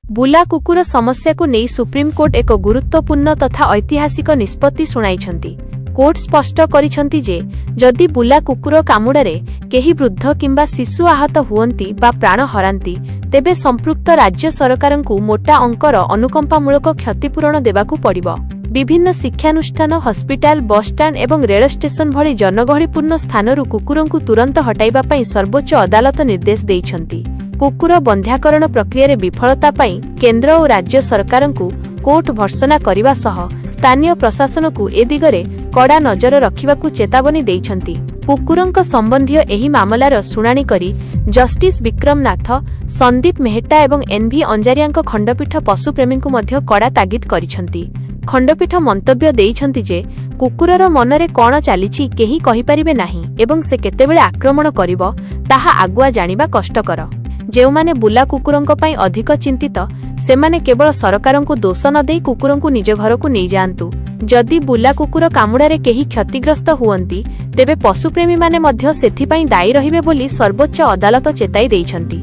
बुला कुकुर समस्या को नहीं सुप्रीमकोर्ट एक गुरुत्वपूर्ण तथा ऐतिहासिक निष्पत्ति सुनाइछंती। कोर्ट स्पष्ट करिछंती जे जदि बुला कुकुर कामुड़ारे केही वृद्ध किंबा शिशु आहत हुअंती बा प्राण हरांती तेबे संपृक्त राज्य सरकारंकु मोटा अंकर अनुकंपामूलक क्षतिपूरण देबाकू पड़िबो। विभिन्न शिक्षानुष्ठान, हस्पिटाल, बसस्टाण्ड एवं रेल स्टेशन भली जनगहलीपूर्ण स्थानरू कुकुरंकु तुरंत हटाइबा पई सर्वोच्च अदालत निर्देश देइछंती। कुकुर बंध्याकरण प्रक्रिया विफलता पई केंद्र और राज्य सरकारंकु कोर्ट भर्त्सना करने सह स्थानीय प्रशासन को ए दिगरे कड़ा नजर रखिबाकू चेतावनी देइछंती। कुकुरंक संबंधी एही मामलार शुणाणी करी जस्टिस विक्रम नाथ, संदीप मेहटा एवं एनभी अंजारियाଙ୍କ खंडपीठ पशुप्रेमीଙ୍କୁ ମଧ୍ୟ कड़ा तागिद करिछंती। खंडपीठ मंतव्य देइछंती जे कुकुरर मनरे कौन चलीछि केही कहि परिबे नाही एवं से केतेबेले आक्रमण करिवो ताहा आगुआ जानिबा कष्टकर। जेउमाने बुला कुकुरंक पई अधिक चिंतित सेमाने केवल सरकारंकु दोष न देई कुकुरंकु निज घरकु नै जांतु। जदि बुला कुकुर कामुड़ारे केही क्षतिग्रस्त हुअंती तेबे पशुप्रेमी माने मध्य सेथिपई दायी रहिबे बोली सर्वोच्च अदालत चेताई देइछंती।